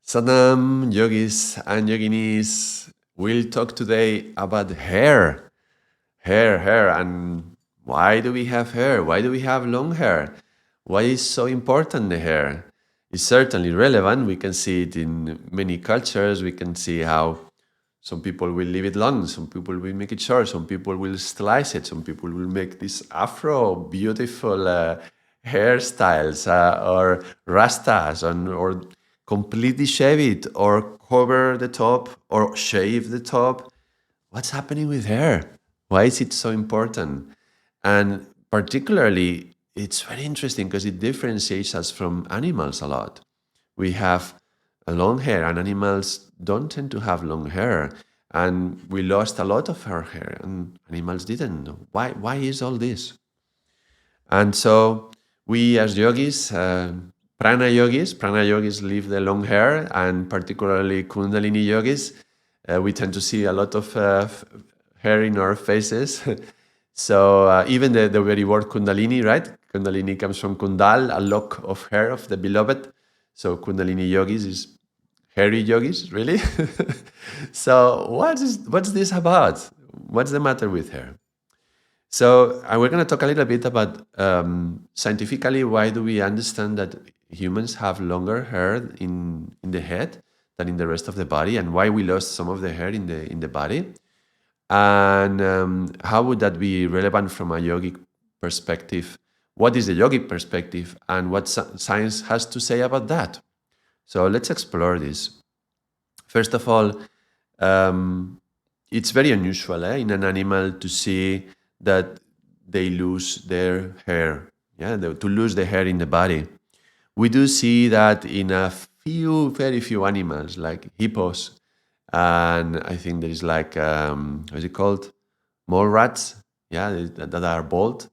Sanam, yogis and yoginis, we'll talk today about hair. Hair, and why do we have hair? Why do we have long hair? Why is so important the hair? It's certainly relevant. We can see it in many cultures. We can see how some people will leave it long, some people will make it short, some people will stylize it, some people will make these afro beautiful hairstyles or rastas or completely shave it or cover the top or shave the top. What's happening with hair? Why is it so important? And particularly, it's very interesting because it differentiates us from animals a lot. We have a long hair, and animals don't tend to have long hair. And we lost a lot of our hair, and animals didn't. Why is all this? And so we as yogis, prana yogis leave the long hair, and particularly Kundalini yogis, we tend to see a lot of hair in our faces. So even the very word Kundalini, right? Kundalini comes from Kundal, a lock of hair of the beloved. So Kundalini yogis is hairy yogis, really? So what's this about? What's the matter with hair? So we're going to talk a little bit about scientifically why do we understand that humans have longer hair in the head than in the rest of the body, and why we lost some of the hair in the body, and how would that be relevant from a yogic perspective? What is the yogic perspective, and what science has to say about that? So let's explore this. First of all, it's very unusual in an animal to see that they lose their hair, to lose the hair in the body. We do see that in a very few animals, like hippos, and I think there is like, what is it called? Mole rats, that are bald.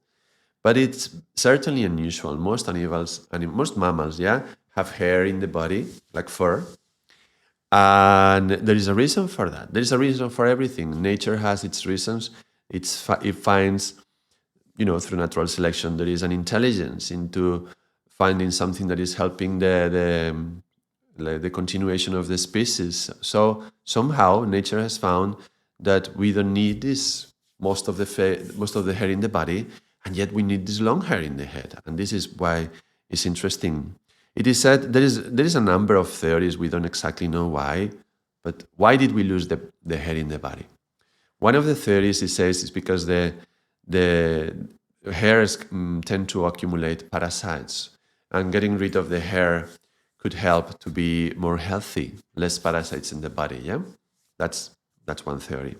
But it's certainly unusual. Most animals, most mammals, have hair in the body, like fur. And there is a reason for that. There is a reason for everything. Nature has its reasons. It finds, through natural selection, there is an intelligence into finding something that is helping the continuation of the species. So somehow nature has found that we don't need this most of the hair in the body, and yet we need this long hair in the head. And this is why it's interesting. It is said there is a number of theories. We don't exactly know why, but why did we lose the hair in the body? One of the theories, it says, is because the hairs tend to accumulate parasites, and getting rid of the hair could help to be more healthy, less parasites in the body. Yeah, that's one theory.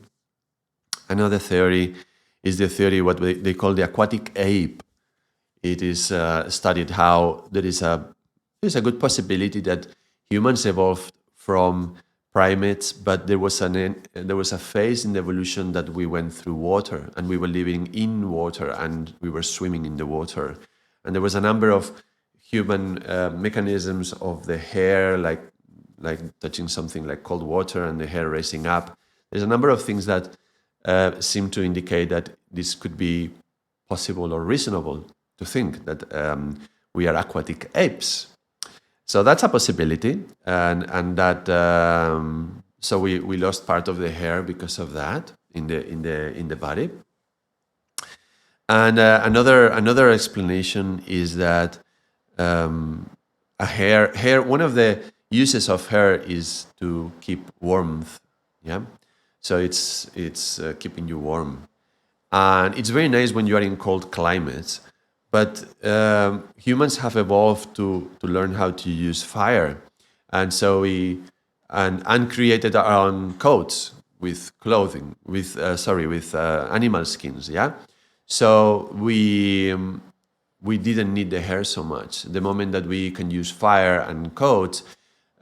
Another theory is the theory what they call the aquatic ape. It is studied how there's a good possibility that humans evolved from primates, but there was a phase in the evolution that we went through water, and we were living in water, and we were swimming in the water, and there was a number of human mechanisms of the hair, like touching something like cold water and the hair raising up. There's a number of things that seem to indicate that this could be possible or reasonable to think that we are aquatic apes. So that's a possibility, and that so we lost part of the hair because of that in the body. And another explanation is that a hair. One of the uses of hair is to keep warmth. Yeah, so it's keeping you warm, and it's very nice when you are in cold climates. But humans have evolved to learn how to use fire, and so we created our own coats with clothing, with animal skins. Yeah, so we didn't need the hair so much. The moment that we can use fire and coats,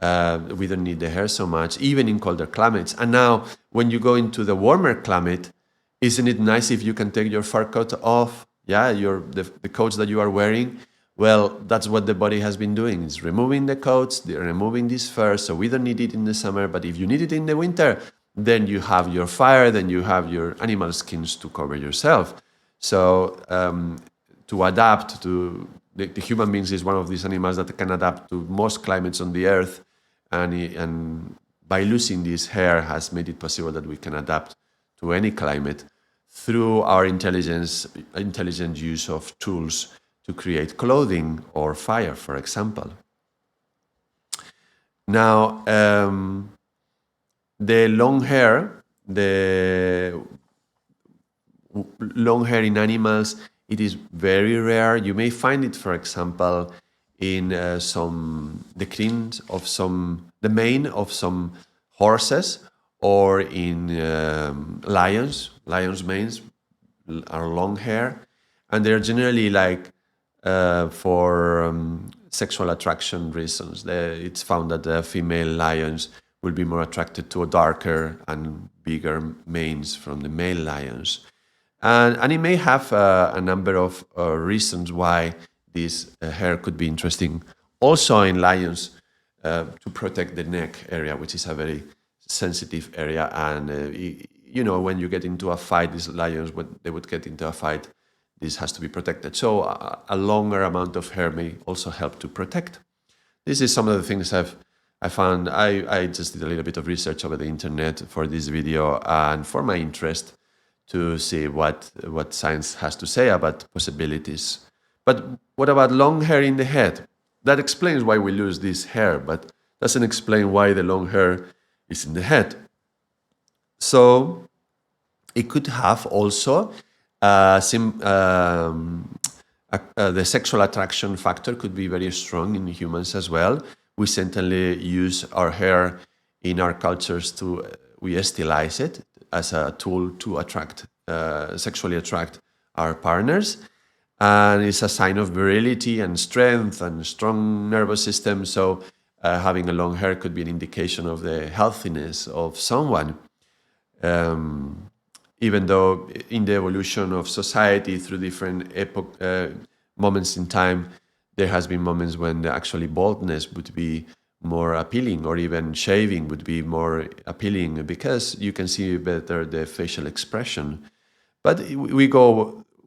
we don't need the hair so much, even in colder climates. And now, when you go into the warmer climate, isn't it nice if you can take your fur coat off? Yeah, the coats that you are wearing. Well, that's what the body has been doing. It's removing the coats, they're removing this fur, so we don't need it in the summer. But if you need it in the winter, then you have your fire, then you have your animal skins to cover yourself. So to adapt to the human beings is one of these animals that can adapt to most climates on the earth, and by losing this hair has made it possible that we can adapt to any climate through our intelligent use of tools to create clothing or fire, for example. Now, the long hair in animals, it is very rare. You may find it, for example, in the mane of some horses, or in lions. Lions' manes are long hair, and they're generally like for sexual attraction reasons. It's found that the female lions will be more attracted to a darker and bigger manes from the male lions. And it may have a number of reasons why this hair could be interesting. Also in lions, to protect the neck area, which is a very sensitive area. And, when you get into a fight, these lions, when they would get into a fight, this has to be protected. So a longer amount of hair may also help to protect. This is some of the things I found. I just did a little bit of research over the internet for this video and for my interest to see what science has to say about possibilities. But what about long hair in the head? That explains why we lose this hair, but doesn't explain why the long hair is in the head. So it could have also the sexual attraction factor could be very strong in humans as well. We certainly use our hair in our cultures we stylize it as a tool to sexually attract our partners. And it's a sign of virility and strength and strong nervous system. So having a long hair could be an indication of the healthiness of someone. Even though in the evolution of society through different moments in time, there has been moments when actually baldness would be more appealing, or even shaving would be more appealing because you can see better the facial expression. But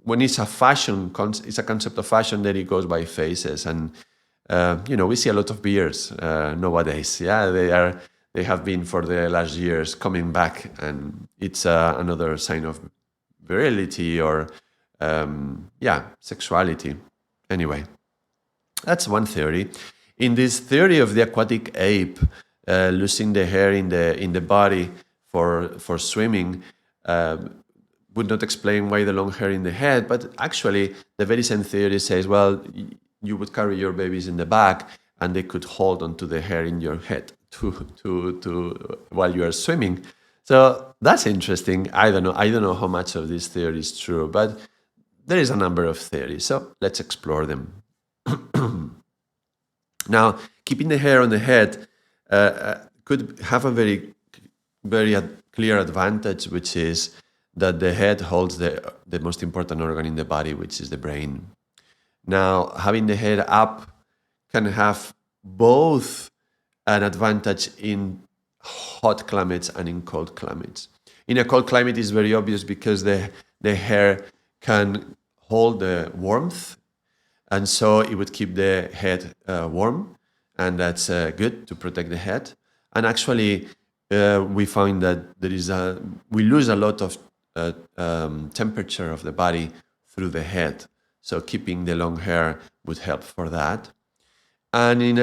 when it's a fashion, it's a concept of fashion, then it goes by phases. And, we see a lot of beards nowadays. Yeah, they have been for the last years coming back, and it's another sign of virility or, sexuality. Anyway, that's one theory. In this theory of the aquatic ape losing the hair in the body for swimming would not explain why the long hair in the head, but actually the very same theory says, well, you would carry your babies in the back and they could hold onto the hair in your head while you are swimming. So that's interesting. I don't know how much of this theory is true, but there is a number of theories. So let's explore them. Now, keeping the hair on the head could have a very, very clear advantage, which is that the head holds the most important organ in the body, which is the brain. Now, having the head up can have both an advantage in hot climates and in cold climates. In a cold climate, it's very obvious because the hair can hold the warmth, and so it would keep the head warm, and that's good to protect the head. And actually, we find that we lose a lot of temperature of the body through the head. So keeping the long hair would help for that. And in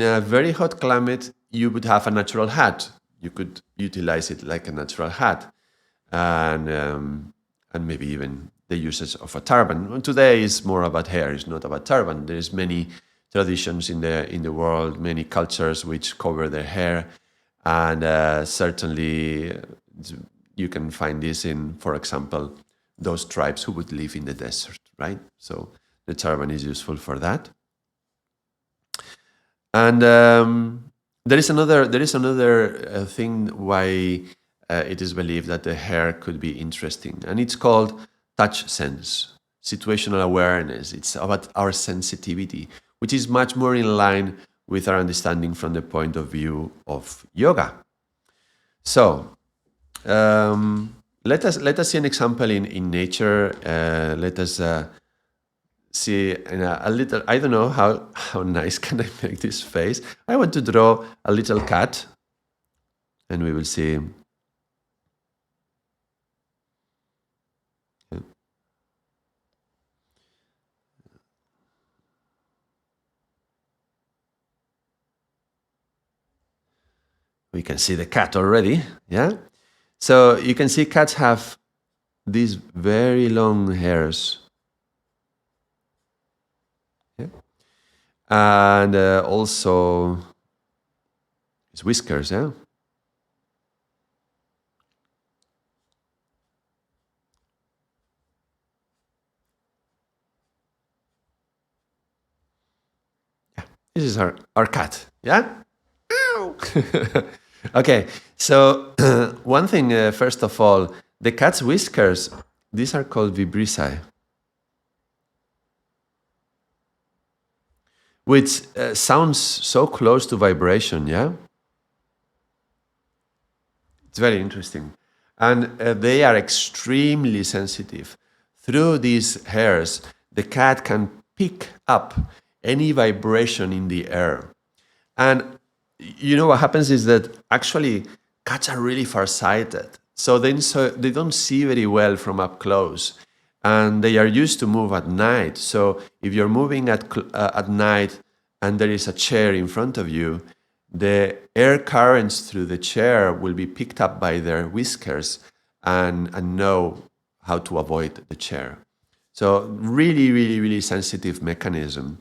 a very hot climate, you would have a natural hat. You could utilize it like a natural hat, and maybe even the usage of a turban. And today is more about hair; it's not about turban. There's many traditions in the world, many cultures which cover their hair, and certainly you can find this in, for example, those tribes who would live in the desert, right? So the turban is useful for that. And there is another thing why it is believed that the hair could be interesting, and it's called touch sense, situational awareness. It's about our sensitivity, which is much more in line with our understanding from the point of view of yoga. So let us see an example in nature. Let us see in a little, I don't know how nice can I make this face. I want to draw a little cat, and we will see. We can see the cat already, yeah? So you can see cats have these very long hairs. Yeah? And also it's whiskers, yeah? This is our cat, yeah? Okay, so one thing, first of all, the cat's whiskers, these are called vibrissae, which sounds so close to vibration, yeah? It's very interesting. And they are extremely sensitive. Through these hairs, the cat can pick up any vibration in the air. And you know what happens is that actually cats are really farsighted. So they don't see very well from up close. And they are used to move at night. So if you're moving at night and there is a chair in front of you, the air currents through the chair will be picked up by their whiskers and know how to avoid the chair. So really, really, really sensitive mechanism.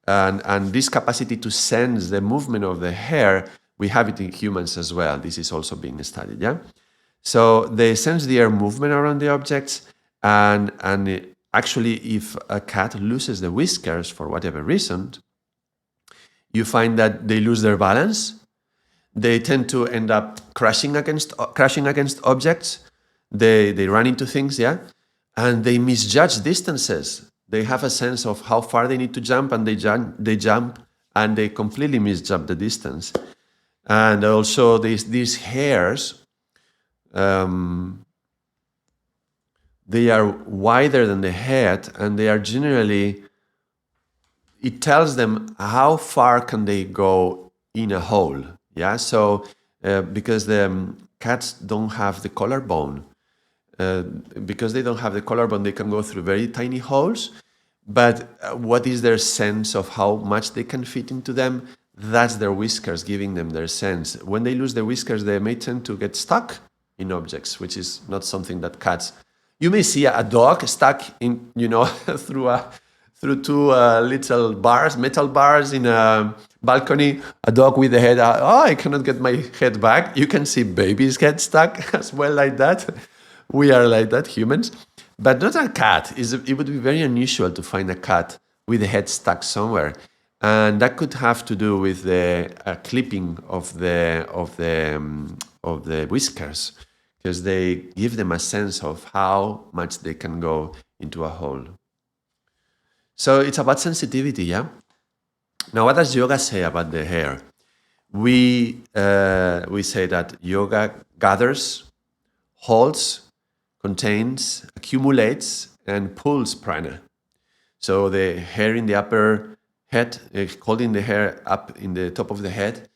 And this capacity to sense the movement of the hair, we have it in humans as well. This is also being studied, yeah? So they sense the air movement around the objects, and actually if a cat loses the whiskers for whatever reason, you find that they lose their balance. They tend to end up crashing against objects. They run into things, yeah? And they misjudge distances. They have a sense of how far they need to jump, and they jump and they completely misjudge the distance. And also these hairs, they are wider than the head, and they are generally, it tells them how far can they go in a hole. Yeah, so because the cats don't have the collarbone, because they don't have the collarbone, they can go through very tiny holes. But what is their sense of how much they can fit into them? That's their whiskers giving them their sense. When they lose their whiskers, they may tend to get stuck in objects, which is not something that cats. You may see a dog stuck in, through two little bars, metal bars in a balcony, a dog with the head out. Oh, I cannot get my head back. You can see babies get stuck as well like that. We are like that, humans. But not a cat. It would be very unusual to find a cat with the head stuck somewhere. And that could have to do with the clipping of the whiskers, because they give them a sense of how much they can go into a hole. So it's about sensitivity, yeah? Now, what does yoga say about the hair? We say that yoga gathers, holds, contains, accumulates, and pulls prana. So the hair in the upper head, holding the hair up in the top of the head,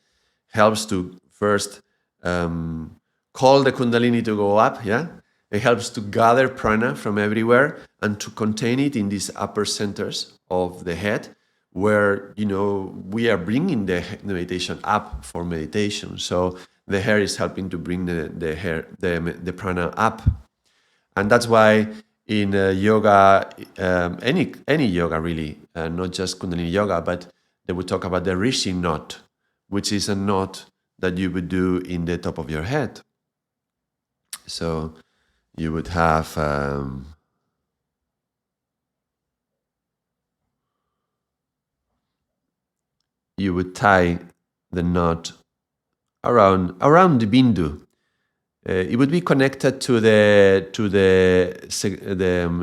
helps to first call the kundalini to go up, yeah? It helps to gather prana from everywhere and to contain it in these upper centers of the head, where, we are bringing the meditation up for meditation. So the hair is helping to bring the prana up. And that's why in yoga, any yoga really, not just Kundalini yoga, but they would talk about the rishi knot, which is a knot that you would do in the top of your head. So you would have you would tie the knot around the bindu. It would be connected to the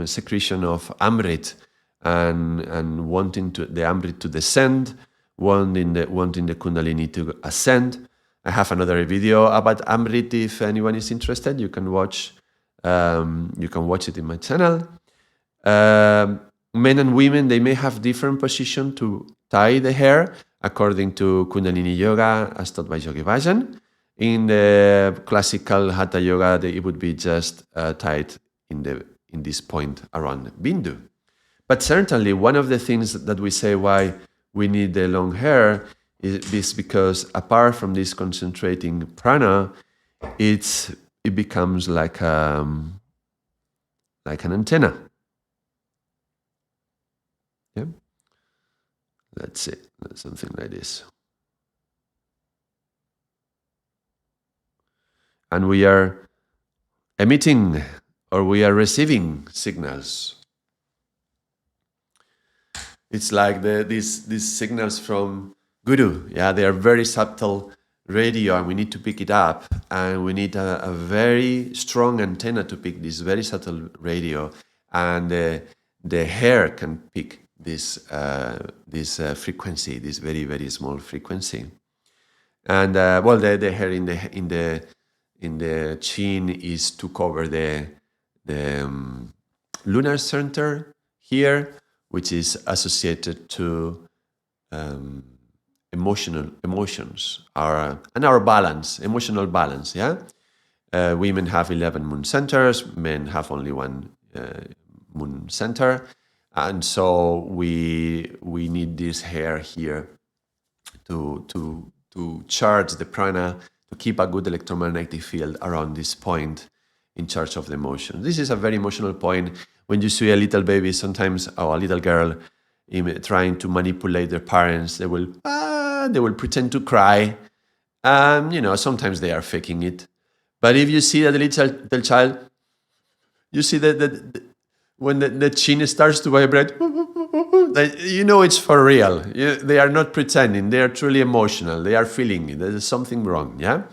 secretion of amrit, and wanting the amrit to descend, wanting the kundalini to ascend. I have another video about amrit. If anyone is interested, you can watch it in my channel. men and women, they may have different position to tie the hair according to Kundalini Yoga as taught by Yogi Bhajan. In the classical Hatha Yoga, it would be just tied in this point around Bindu. But certainly one of the things that we say why we need the long hair is because apart from this concentrating prana, it becomes like an antenna. Yeah, let's see, something like this. And we are emitting or we are receiving signals. It's like these signals from Guru. Yeah, they are very subtle radio, and we need to pick it up. And we need a very strong antenna to pick this very subtle radio. And the hair can pick this frequency, this very, very small frequency. And the hair in the chin is to cover the lunar center here, which is associated to emotions, our balance, emotional balance. Yeah, women have 11 moon centers, men have only one moon center, and so we need this hair here to charge the prana, to keep a good electromagnetic field around this point in charge of the emotion. This is a very emotional point. When you see a little baby, sometimes, or a little girl, trying to manipulate their parents, they will pretend to cry. Sometimes they are faking it. But if you see that the little child, you see that when the chin starts to vibrate, it's for real. They are not pretending. They are truly emotional. They are feeling it. There is something wrong, yeah?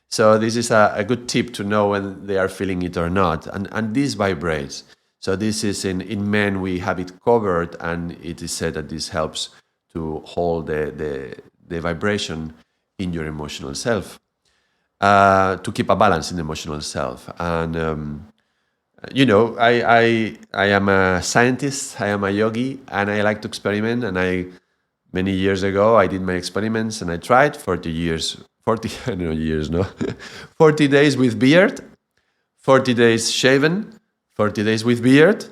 So this is a good tip to know when they are feeling it or not. And this vibrates. So this is in men, we have it covered, and it is said that this helps to hold the vibration in your emotional self, to keep a balance in the emotional self. And I am a scientist, I am a yogi, and I like to experiment. And many years ago, I did my experiments, and I tried 40 years, 40 days with beard, 40 days shaven, 40 days with beard,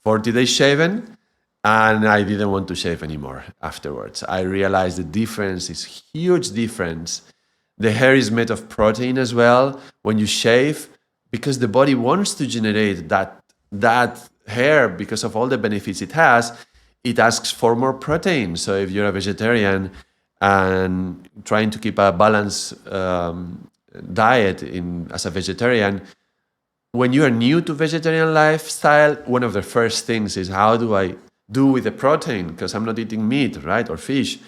40 days shaven, and I didn't want to shave anymore afterwards. I realized the difference is huge difference. The hair is made of protein as well. When you shave, because the body wants to generate that hair because of all the benefits it has, it asks for more protein. So if you're a vegetarian and trying to keep a balanced diet as a vegetarian, when you are new to vegetarian lifestyle, one of the first things is, how do I do with the protein? Because I'm not eating meat, right, or fish.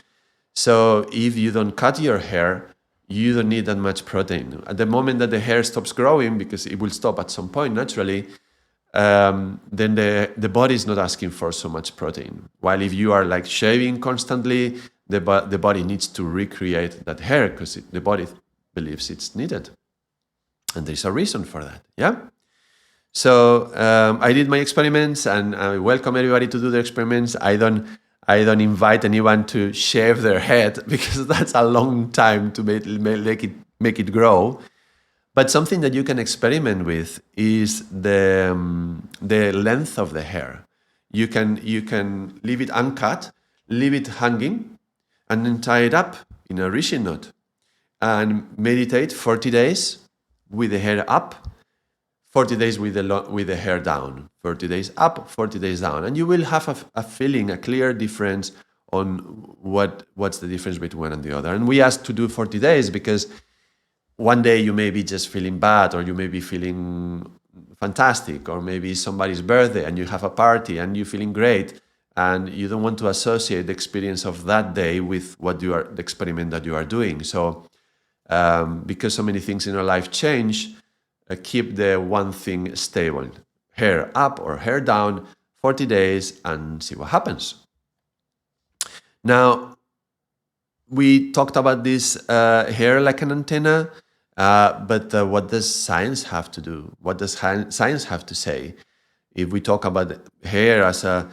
So if you don't cut your hair, you don't need that much protein. At the moment that the hair stops growing, because it will stop at some point naturally, then the body is not asking for so much protein. While if you are like shaving constantly, the body needs to recreate that hair because the body believes it's needed. And there's a reason for that, yeah? So I did my experiments, and I welcome everybody to do their experiments. I don't invite anyone to shave their head because that's a long time to make it grow. But something that you can experiment with is the length of the hair. You can leave it uncut, leave it hanging, and then tie it up in a rishi knot, and meditate 40 days with the hair up, 40 days with the hair down, 40 days up, 40 days down. And you will have a feeling, a clear difference on what's the difference between one and the other. And we ask to do 40 days because one day you may be just feeling bad, or you may be feeling fantastic, or maybe somebody's birthday and you have a party and you're feeling great, and you don't want to associate the experience of that day with the experiment that you are doing. So because so many things in our life change, keep the one thing stable. Hair up or hair down, 40 days, and see what happens. Now, we talked about this hair like an antenna, but what does science have to do? What does science have to say? If we talk about hair as a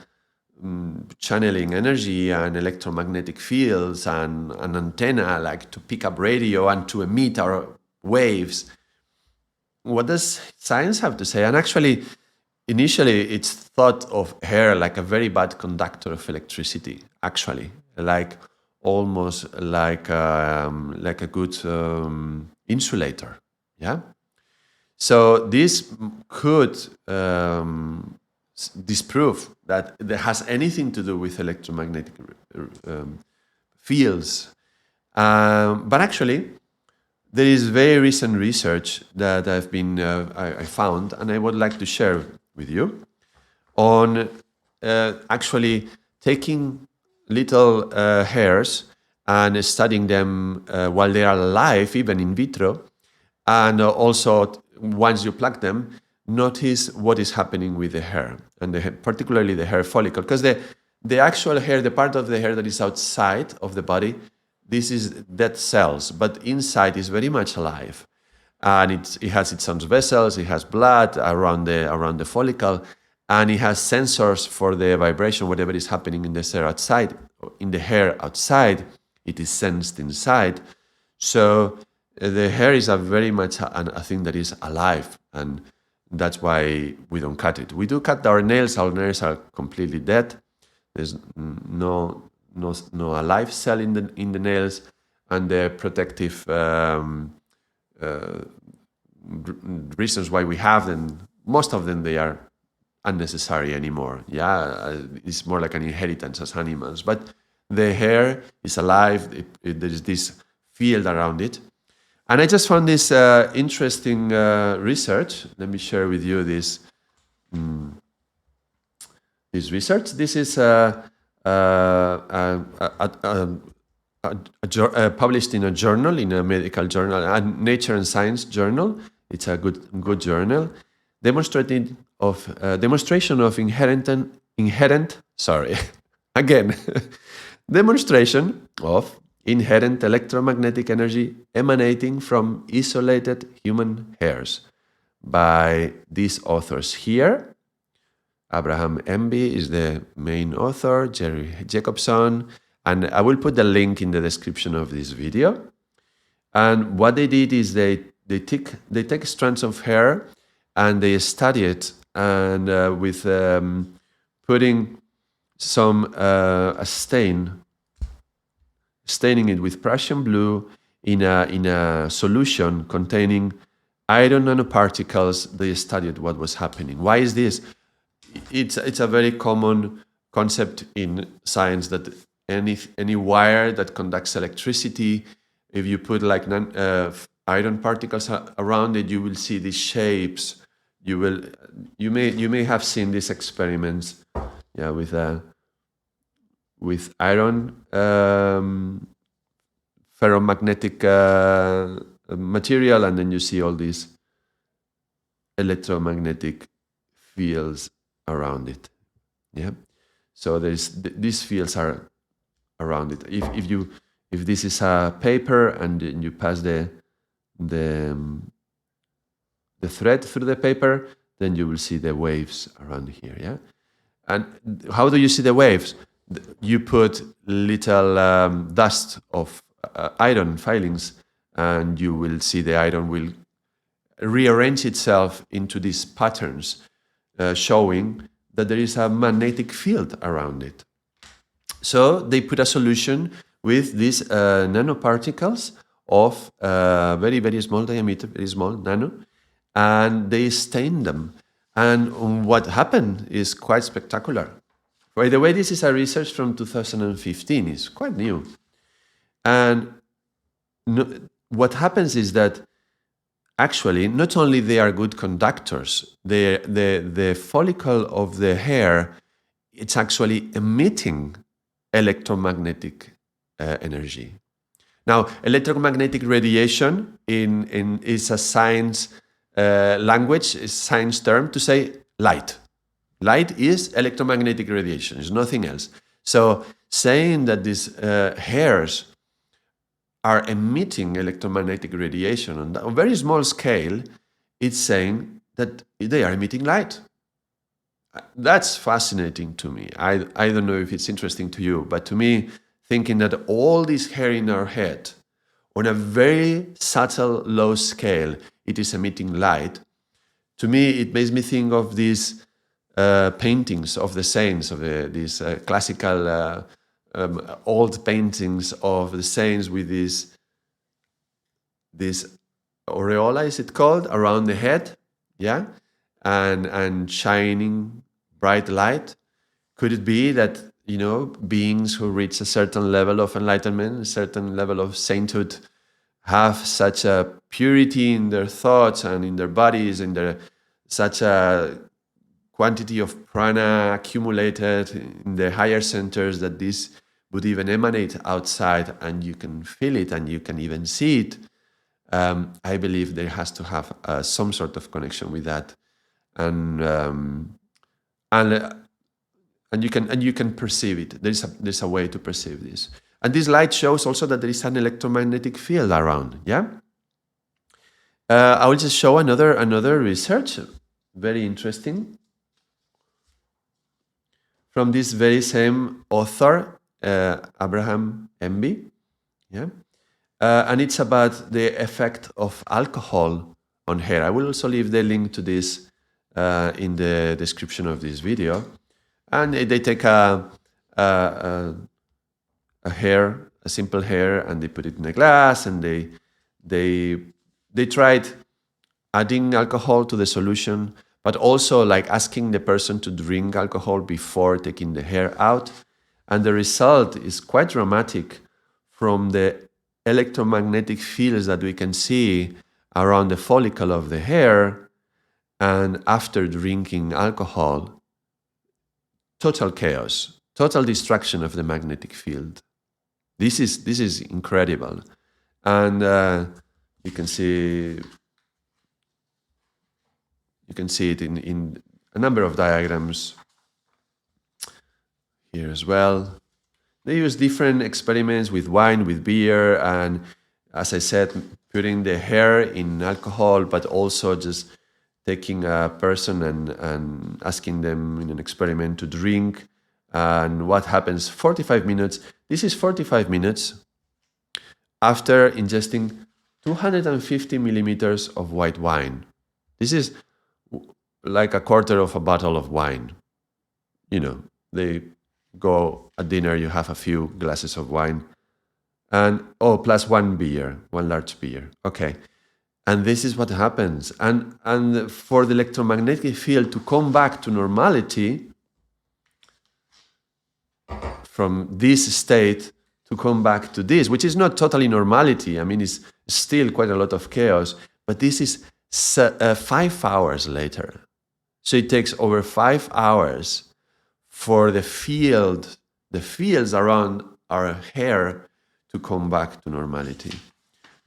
channeling energy and electromagnetic fields and an antenna, like to pick up radio and to emit our waves. What does science have to say? And actually, initially, it's thought of hair like a very bad conductor of electricity. Actually, like almost like a good insulator. Yeah. So this could disprove that it has anything to do with electromagnetic fields. But actually, there is very recent research that I found, and I would like to share with you, on actually taking little hairs and studying them while they are alive, even in vitro, and also once you pluck them, notice what is happening with the hair, and particularly the hair follicle, because the actual hair, the part of the hair that is outside of the body, this is dead cells, but inside is very much alive, and it has its own vessels, it has blood around the follicle, and it has sensors for the vibration, whatever is happening in the hair outside. In the hair outside, it is sensed inside. So the hair is very much a thing that is alive, and that's why we don't cut it. We do cut our nails. Our nails are completely dead. There's no alive cell in the nails, and the protective reasons why we have them, most of them, they are unnecessary anymore. Yeah, it's more like an inheritance as animals. But the hair is alive. There is this field around it. And I just found this interesting research. Let me share with you this research. This is published in a journal, in a medical journal, a Nature and Science journal. It's a good journal. Demonstration of demonstration of inherent electromagnetic energy emanating from isolated human hairs by these authors here. Abraham Embi is the main author, Jerry Jacobson, and I will put the link in the description of this video. And what they did is they take strands of hair and they study it, and with putting some staining it with Prussian blue in a solution containing iron nanoparticles. They studied what was happening. Why is this? It's a very common concept in science that any wire that conducts electricity, if you put like iron particles around it, you will see these shapes. You may have seen these experiments, yeah, with iron ferromagnetic material, and then you see all these electromagnetic fields around it. Yeah, so these fields are around it. If this is a paper and you pass the thread through the paper, then you will see the waves around here. Yeah, and how do you see the waves? You put little dust of iron filings, and you will see the iron will rearrange itself into these patterns, showing that there is a magnetic field around it. So they put a solution with these nanoparticles of very, very small diameter, very small nano, and they stain them. And what happened is quite spectacular. By the way, this is a research from 2015. It's quite new. And what happens is that actually, not only they are good conductors, the follicle of the hair, it's actually emitting electromagnetic energy. Now, electromagnetic radiation is a science language, is science term to say light. Light is electromagnetic radiation, it's nothing else. So saying that these hairs are emitting electromagnetic radiation on a very small scale, it's saying that they are emitting light. That's fascinating to me. I don't know if it's interesting to you, but to me, thinking that all this hair in our head, on a very subtle, low scale, it is emitting light. To me, it makes me think of these paintings of the saints, of these classical old paintings of the saints with this aureola, is it called, around the head, yeah, and shining bright light. Could it be that, beings who reach a certain level of enlightenment, a certain level of sainthood, have such a purity in their thoughts and in their bodies, and such a quantity of prana accumulated in the higher centers that this would even emanate outside, and you can feel it and you can even see it? I believe there has to have some sort of connection with that, and you can perceive it. There's a way to perceive this, and this light shows also that there is an electromagnetic field around. Yeah, I will just show another research, very interesting, from this very same author, Abraham Embi. Yeah. And it's about the effect of alcohol on hair. I will also leave the link to this in the description of this video. And they take a simple hair, and they put it in a glass, and they tried adding alcohol to the solution, but also like asking the person to drink alcohol before taking the hair out. And the result is quite dramatic from the electromagnetic fields that we can see around the follicle of the hair, and after drinking alcohol, total chaos, total destruction of the magnetic field. This is incredible, and you can see it in a number of diagrams here as well. They use different experiments with wine, with beer, and as I said, putting the hair in alcohol, but also just taking a person and asking them in an experiment to drink. And what happens? 45 minutes. This is 45 minutes after ingesting 250 milliliters of white wine. This is like a quarter of a bottle of wine. They go at dinner, you have a few glasses of wine, and plus one large beer. Okay. And this is what happens. And for the electromagnetic field to come back to normality, from this state to come back to this, which is not totally normality. I mean, it's still quite a lot of chaos, but this is 5 hours later. So it takes over 5 hours for the fields around our hair to come back to normality.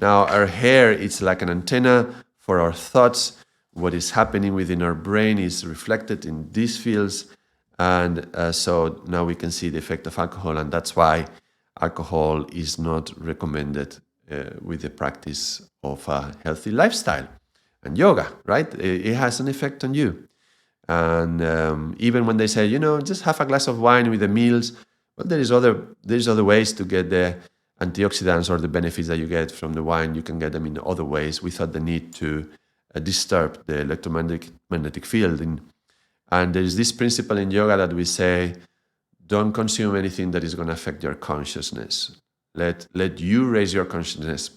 Now, our hair is like an antenna for our thoughts. What is happening within our brain is reflected in these fields, and so now we can see the effect of alcohol, and that's why alcohol is not recommended with the practice of a healthy lifestyle and yoga, right? It has an effect on you. And even when they say, just have a glass of wine with the meals, well, there's other ways to get the antioxidants or the benefits that you get from the wine. You can get them in other ways without the need to disturb the electromagnetic field. And there is this principle in yoga that we say, don't consume anything that is going to affect your consciousness. Let you raise your consciousness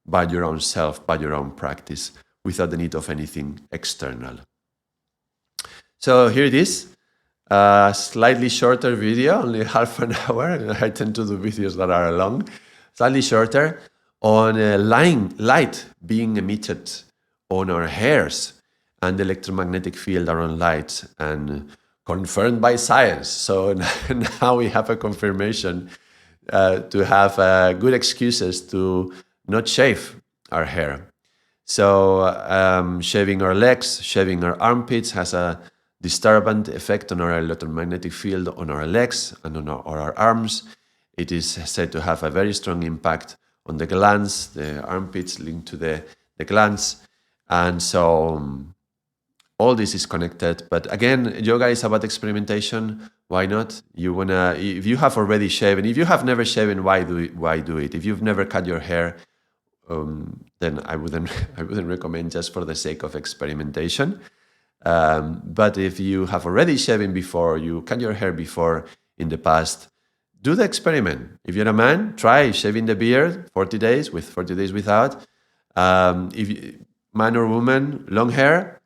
by your own self, by your own practice, without the need of anything external. So here it is, a slightly shorter video, only half an hour. I tend to do videos that are long, slightly shorter, on light being emitted on our hairs and the electromagnetic field around light, and confirmed by science. So now we have a confirmation to have good excuses to not shave our hair. So shaving our legs, shaving our armpits has a disturbant effect on our electromagnetic field on our legs and on our arms. It is said to have a very strong impact on the glands, the armpits linked to the glands. And so all this is connected. But again, yoga is about experimentation. Why not? If you have already shaven, if you have never shaven, why do it? If you've never cut your hair, then I wouldn't recommend, just for the sake of experimentation. But if you have already shaven before, you cut your hair before in the past, do the experiment. If you're a man, try shaving the beard 40 days with, 40 days without. Man or woman, long hair,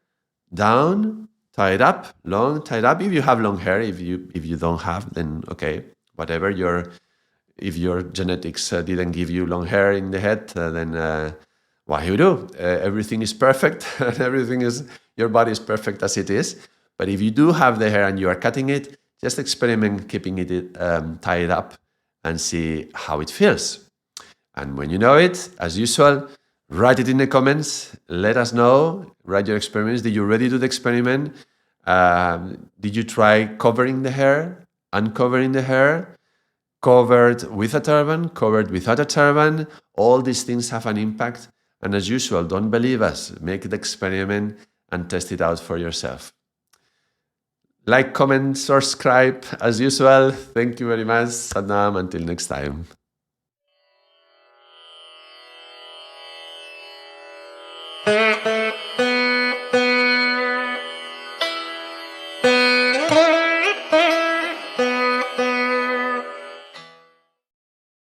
down, tied up, long, tied up. If you have long hair, if you don't have, then okay, whatever. If your genetics didn't give you long hair in the head, then what you do? Everything is perfect, and your body is perfect as it is. But if you do have the hair and you are cutting it, just experiment keeping it tied up and see how it feels. And when you know it, as usual, write it in the comments. Let us know. Write your experiments. Did you already do the experiment? Did you try covering the hair, uncovering the hair, covered with a turban, covered without a turban? All these things have an impact. And as usual, don't believe us. Make the experiment and test it out for yourself. Like, comment, subscribe as usual. Thank you very much. Naam. Until next time.